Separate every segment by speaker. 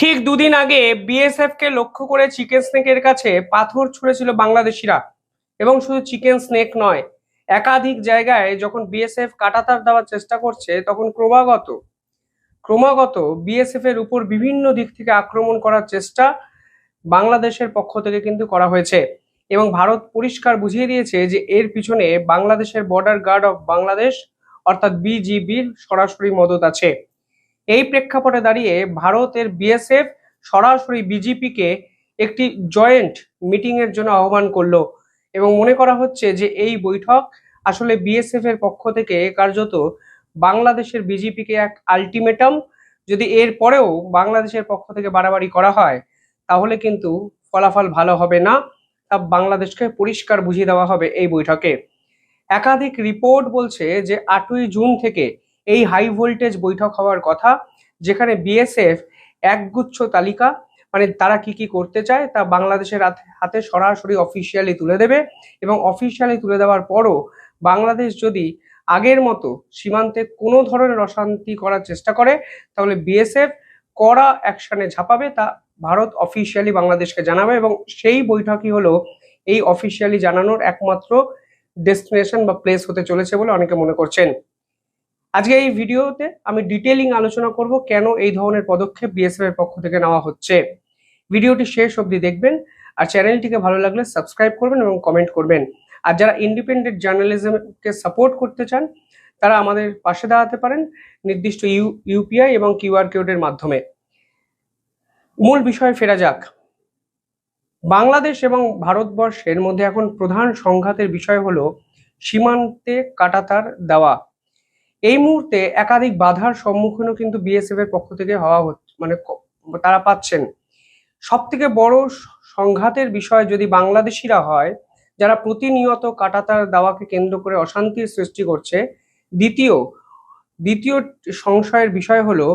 Speaker 1: ঠিক দুদিন আগে বিএসএফ কে লক্ষ্য করে চিকেন স্নেকের কাছে পাথর ছুঁড়েছিল বাংলাদেশিরা। এবং শুধু চিকেন স্নেক নয়, একাধিক জায়গায় যখন বিএসএফ কাঁটাতার দেওয়ার চেষ্টা করছে তখন ক্রমাগত ক্রমাগত বিএসএফ এর উপর বিভিন্ন দিক থেকে আক্রমণ করার চেষ্টা বাংলাদেশের পক্ষ থেকে কিন্তু করা হয়েছে। এবং ভারত পরিষ্কার বুঝিয়ে দিয়েছে যে এর পিছনে বাংলাদেশের বর্ডার গার্ড অফ বাংলাদেশ অর্থাৎ বিজিবির সরাসরি মদত আছে। এই প্রেক্ষাপটে দাঁড়িয়ে ভারতের বিএসএফ সরাসরি বিজেপিকে একটি জয়েন্ট মিটিং এর জন্য আহ্বান করলো। এবং মনে করা হচ্ছে যে এই বৈঠক আসলে বিএসএফ এর পক্ষ থেকে কার্যত বাংলাদেশের বিজেপিকে এক আলটিমেটাম, যদি এর পরেও বাংলাদেশের পক্ষ থেকে বাড়াবাড়ি করা হয় তাহলে কিন্তু ফলাফল ভালো হবে না, তা বাংলাদেশকে পরিষ্কার বুঝিয়ে দেওয়া হবে এই বৈঠকে। একাধিক রিপোর্ট বলছে যে 8ই জুন থেকে এই হাই ভোল্টেজ বৈঠক হওয়ার কথা, যেখানে বিএসএফ একগুচ্ছ তালিকা, মানে তারা কি কি করতে চায় তা বাংলাদেশের হাতে সরাসরি অফিসিয়ালি তুলে দেবে। এবং অফিসিয়ালি তুলে দেওয়ার পরও বাংলাদেশ যদি আগের মতো সীমান্তে কোনো ধরনের অশান্তি করার চেষ্টা করে তাহলে বিএসএফ কড়া অ্যাকশনে ঝাঁপাবে, তা ভারত অফিসিয়ালি বাংলাদেশকে জানাবে। এবং সেই বৈঠকই হলো এই অফিসিয়ালি জানানোর একমাত্র ডেস্টিনেশন বা প্লেস হতে চলেছে বলে অনেকে মনে করছেন। আজকে এই ভিডিওতে আমি ডিটেইলিং আলোচনা করব কেন এই ধরনের পদক্ষেপ বিএসএফ এর পক্ষ থেকে নেওয়া হচ্ছে। ভিডিওটি শেষ অবধি দেখবেন, আর চ্যানেলটিকে ভালো লাগলে সাবস্ক্রাইব করবেন এবং কমেন্ট করবেন। আর যারা ইন্ডিপেন্ডেন্ট জার্নালিজমকে সাপোর্ট করতে চান তারা আমাদের পাশে দাঁড়াতে পারেন নির্দিষ্ট ইউপিআই এবং কিউআর কোডের মাধ্যমে। মূল বিষয়ে ফেরা যাক। বাংলাদেশ এবং ভারতবর্ষের মধ্যে এখন প্রধান সংঘাতের বিষয় হলো সীমান্তে কাঁটাতার দেওয়া। এই মুহূর্তে একাধিক বাধার সম্মুখীনও কিন্তু বিএসএফ এর পক্ষ থেকে হওয়া হচ্ছে, মানে তারা পাচ্ছেন। সব থেকে বড় সংঘাতের বিষয় যদি বাংলাদেশিরা হয়, যারা প্রতিনিয়ত কাঁটাতার দেওয়াকে কেন্দ্র করে অশান্তির সৃষ্টি করছে। দ্বিতীয় দ্বিতীয় সংশয়ের বিষয় হলো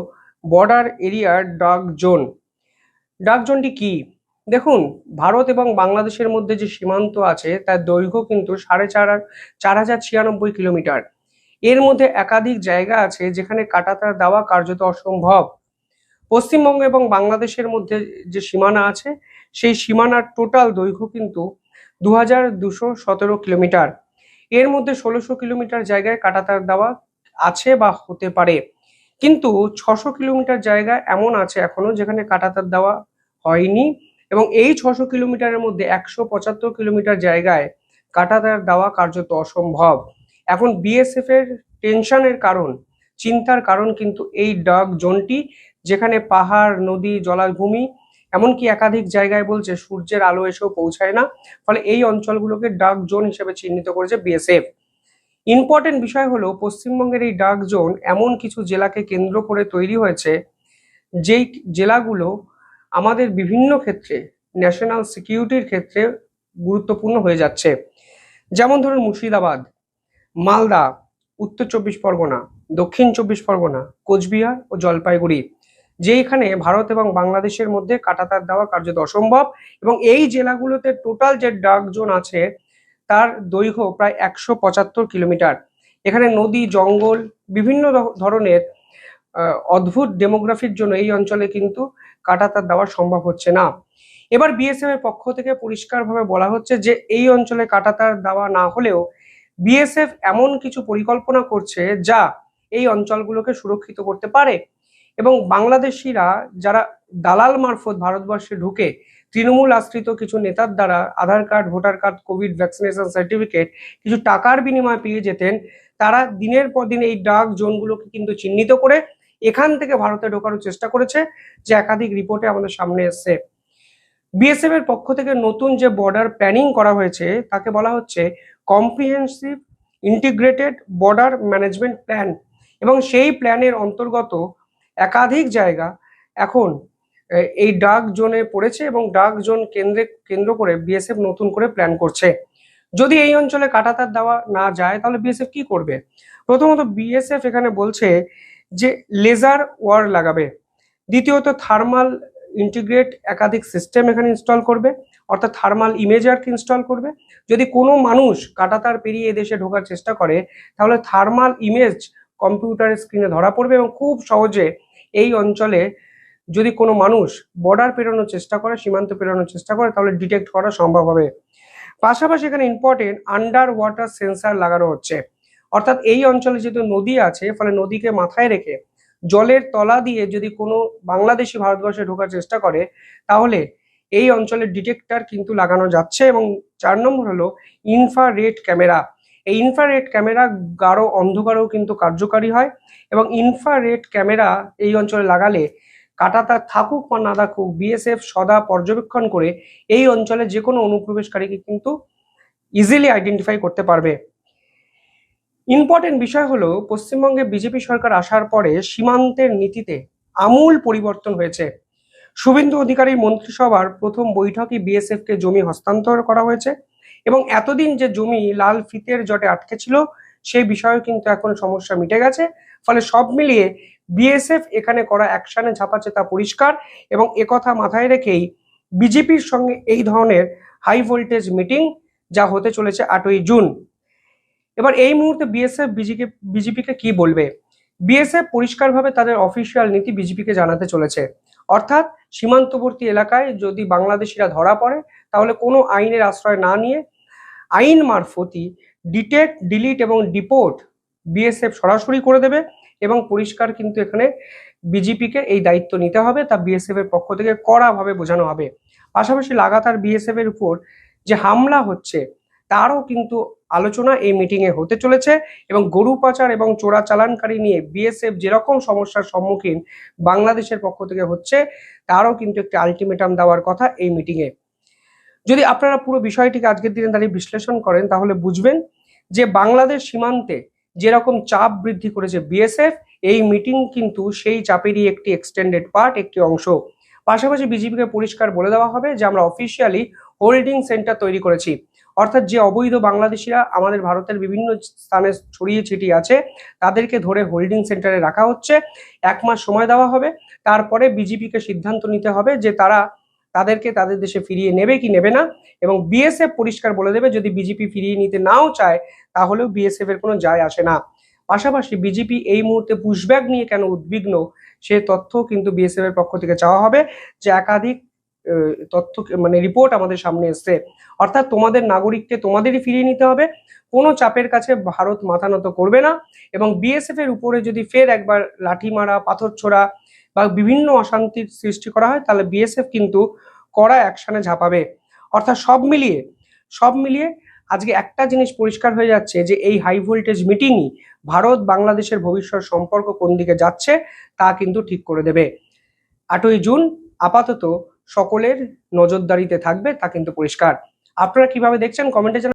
Speaker 1: বর্ডার এরিয়ার ডার্ক জোন। ডার্ক জোনটি কি? দেখুন, ভারত এবং বাংলাদেশের মধ্যে যে সীমান্ত আছে তার দৈর্ঘ্য কিন্তু 4,96 কিলোমিটার। এর মধ্যে একাধিক জায়গা আছে যেখানে কাঁটাতার দেওয়া কার্যত অসম্ভব। পশ্চিমবঙ্গ এবং বাংলাদেশের মধ্যে যে সীমানা আছে সেই সীমানার টোটাল দৈর্ঘ্য কিন্তু 2,217 কিলোমিটার। এর মধ্যে 1600 কিলোমিটার জায়গায় কাঁটাতার দেওয়া আছে বা হতে পারে, কিন্তু 600 কিলোমিটার জায়গা এমন আছে এখনো যেখানে কাঁটাতার দেওয়া হয়নি। এবং এই 600 কিলোমিটারের মধ্যে 175 কিলোমিটার জায়গায় কাঁটাতার দেওয়া কার্যত অসম্ভব। এখন বিএসএফ এর টেনশনের কারণ, চিন্তার কারণ কিন্তু এই ডার্ক জোনটি, যেখানে পাহাড়, নদী, জলাভূমি, এমনকি একাধিক জায়গায় বলছে সূর্যের আলো এসেও পৌঁছায় না। ফলে এই অঞ্চলগুলোকে ডার্ক জোন হিসেবে চিহ্নিত করেছে বিএসএফ। ইম্পর্টেন্ট বিষয় হলো পশ্চিমবঙ্গের এই ডার্ক জোন এমন কিছু জেলাকে কেন্দ্র করে তৈরি হয়েছে যেই জেলাগুলো আমাদের বিভিন্ন ক্ষেত্রে ন্যাশনাল সিকিউরিটির ক্ষেত্রে গুরুত্বপূর্ণ হয়ে যাচ্ছে। যেমন ধরুন মুর্শিদাবাদ, মালদা, উত্তর 24 পরগনা, দক্ষিণ 24 পরগনা, কোচবিহার ও জলপাইগুড়ি, যেখানে ভারত এবং বাংলাদেশের মধ্যে কাঁটাতার দেওয়া কার্যত অসম্ভব। এবং এই জেলাগুলোতে টোটাল যে ডার্ক জোন আছে তার দৈর্ঘ্য প্রায় 175 কিলোমিটার। এখানে নদী, জঙ্গল, বিভিন্ন ধরনের অদ্ভুত ডেমোগ্রাফির জন্য এই অঞ্চলে কিন্তু কাঁটাতার দেওয়া সম্ভব হচ্ছে না। এবার বিএসএফ এর পক্ষ থেকে পরিষ্কারভাবে বলা হচ্ছে যে এই অঞ্চলে কাঁটাতার দেওয়া না হলেও বিএসএফ এমন কিছু পরিকল্পনা করছে যা এই অঞ্চলগুলোকে সুরক্ষিত করতে পারে। এবং বাংলাদেশিরা যারা দালাল মারফত ভারতবর্ষে ঢুকে তৃণমূল আশ্রিত কিছু নেতার দ্বারা Aadhaar card, voter card, covid vaccination certificate কিছু টাকার বিনিময়ে পেয়ে যেতেন, তারা দিনের পর দিন এই ডার্ক জোনগুলোকে কিন্তু চিহ্নিত করে এখান থেকে ভারতে ঢোকানোর চেষ্টা করেছে, যে একাধিক রিপোর্টে আমাদের সামনে এসছে। বিএসএফ এর পক্ষ থেকে নতুন যে বর্ডার প্ল্যানিং করা হয়েছে তাকে বলা হচ্ছে comprehensive integrated border management plan. এবং সেই প্ল্যানের অন্তর্গত একাধিক জায়গা এখন এই ডার্ক জোনে পড়েছে এবং ডার্ক জোন কেন্দ্র করে বিএসএফ নতুন করে প্ল্যান করছে। যদি এই অঞ্চলে কাঁটাতার দেওয়া না যায় তাহলে বিএসএফ কি করবে? প্রথমত বিএসএফ এখানে বলছে যে লেজার ওয়ার লাগাবে। দ্বিতীয়ত থার্মাল ইন্টিগ্রেট একাধিক সিস্টেম এখানে ইনস্টল করবে, অর্থাৎ থার্মাল ইমেজারকে ইনস্টল করবে। যদি কোনো মানুষ কাঁটাতার পেরিয়ে এদেশে ঢোকার চেষ্টা করে তাহলে থার্মাল ইমেজ কম্পিউটারের স্ক্রিনে ধরা পড়বে এবং খুব সহজে এই অঞ্চলে যদি কোনো মানুষ বর্ডার পেরোনোর চেষ্টা করে, সীমান্ত পেরোনোর চেষ্টা করে, তাহলে ডিটেক্ট করা সম্ভব হবে। পাশাপাশি এখানে ইম্পর্টেন্ট আন্ডার ওয়াটার সেন্সার লাগানো হচ্ছে, অর্থাৎ এই অঞ্চলে যেহেতু নদী আছে, ফলে নদীকে মাথায় রেখে জলের তলা দিয়ে যদি কোনো বাংলাদেশি ভারতবর্ষে ঢোকার চেষ্টা করে, তাহলে এই অঞ্চলের ডিটেক্টর কিন্তু লাগানো যাচ্ছে। এবং 4 নম্বর হলো ইনফ্রারেড ক্যামেরা। এই ইনফ্রারেড ক্যামেরা গাঢ় অন্ধকারেও কিন্তু কার্যকারী হয়, এবং ইনফ্রারেড ক্যামেরা এই অঞ্চলে লাগালে কাঁটাতার থাকুক বা না থাকুক, বিএসএফ সদা পর্যবেক্ষণ করে এই অঞ্চলে যে কোনো অনুপ্রবেশকারীকে কিন্তু ইজিলি আইডেন্টিফাই করতে পারবে। ইম্পর্টেন্ট বিষয় হলো, পশ্চিমবঙ্গে বিজেপি সরকার আসার পরে সীমান্তের নীতিতে আমূল পরিবর্তন হয়েছে। শুভেন্দু অধিকারীর মন্ত্রিসভার প্রথম বৈঠকে বিএসএফ কে জমি হস্তান্তর করা হয়েছে, এবং এতদিন যে জমি লাল ফিতের জটে আটকে ছিল সেই বিষয়ে কিন্তু এখন সমস্যা মিটে গেছে। ফলে সব মিলিয়ে বিএসএফ এখানে করা অ্যাকশনে ঝাঁপাচ্ছে তা পরিষ্কার, এবং একথা মাথায় রেখেই বিজেপির সঙ্গে এই ধরনের হাই ভোল্টেজ মিটিং যা হতে চলেছে 8ই জুন। এবার এই মুহূর্তে বিএসএফ বিজেপিকে কি বলবে? বিএসএফ পরিষ্কারভাবে তাদের অফিসিয়াল নীতি বিজেপিকে জানাতে চলেছে, অর্থাৎ সীমান্তবর্তী এলাকায় যদি বাংলাদেশিরা ধরা পড়ে, তাহলে কোনো আইনের আশ্রয় না নিয়ে আইন মারফতই ডিটেক্ট, ডিলিট এবং ডিপোর্ট বিএসএফ সরাসরি করে দেবে। এবং পরিষ্কার কিন্তু এখানে বিজেপিকে এই দায়িত্ব নিতে হবে, তা বিএসএফ এর পক্ষ থেকে কড়াভাবে বোঝানো হবে। পাশাপাশি লাগাতার বিএসএফ এর উপর যে হামলা হচ্ছে তারও কিন্তু আলোচনা এই মিটিং এ হতে চলেছে, এবং গরু পাচার এবং চোরাচালানকারী নিয়ে বিএসএফ যেরকম সমস্যার সম্মুখীন বাংলাদেশের পক্ষ থেকে হচ্ছে, তারও কিন্তু একটি আলটিমেটাম দেওয়ার কথা এই মিটিং এ। যদি আপনারা পুরো বিষয়টিকে আজকের দিনে দাঁড়িয়ে বিশ্লেষণ করেন, তাহলে বুঝবেন যে বাংলাদেশ সীমান্তে যেরকম চাপ বৃদ্ধি করেছে বিএসএফ, এই মিটিং কিন্তু সেই চাপেরই একটি এক্সটেন্ডেড পার্ট, একটি অংশ। পাশাপাশি বিজেপিকে পরিষ্কার বলে দেওয়া হবে যে আমরা অফিসিয়ালি হোল্ডিং সেন্টার তৈরি করেছি, অর্থাৎ যে অবৈধ বাংলাদেশিরা আমাদের ভারতের বিভিন্ন স্থানে ছড়িয়ে ছিটিয়ে আছে তাদেরকে ধরে হোল্ডিং সেন্টারে রাখা হচ্ছে। 1 মাস সময় দেওয়া হবে, তারপরে বিজেপিকে সিদ্ধান্ত নিতে হবে যে তারা তাদেরকে তাদের দেশে ফিরিয়ে নেবে কি নেবে না। এবং বিএসএফ পরিষ্কার বলে দেবে, যদি বিজেপি ফিরিয়ে নিতে নাও চায় তাহলেও বিএসএফ এর কোনো যায় আসে না। পাশাপাশি বিজেপি এই মুহূর্তে পুশব্যাক নিয়ে কেন উদ্বিগ্ন সে তথ্য কিন্তু বিএসএফ এর পক্ষ থেকে চাওয়া হবে, যে একাধিক তথ্য মানে রিপোর্ট আমাদের সামনে এসছে, অর্থাৎ তোমাদের নাগরিককে তোমাদেরই ফিরিয়ে নিতে হবে, কোনো চাপের কাছে ভারত মাথা নত করবে না। এবং বিএসএফ এর উপরে যদি ফের একবার লাঠি মারা, পাথর ছোড়া বা বিভিন্ন অশান্তির সৃষ্টি করা হয়, তাহলে বিএসএফ কিন্তু কড়া অ্যাকশনে ঝাঁপাবে। অর্থাৎ সব মিলিয়ে আজকে একটা জিনিস পরিষ্কার হয়ে যাচ্ছে যে এই হাই ভোল্টেজ মিটিংই ভারত বাংলাদেশের ভবিষ্যৎ সম্পর্ক কোন দিকে যাচ্ছে তা কিন্তু ঠিক করে দেবে। 8ই জুন আপাতত সকলের নজরদারিতে থাকবে, তা কিন্তু পরিষ্কার। আপনারা কিভাবে দেখছেন কমেন্টে জানান।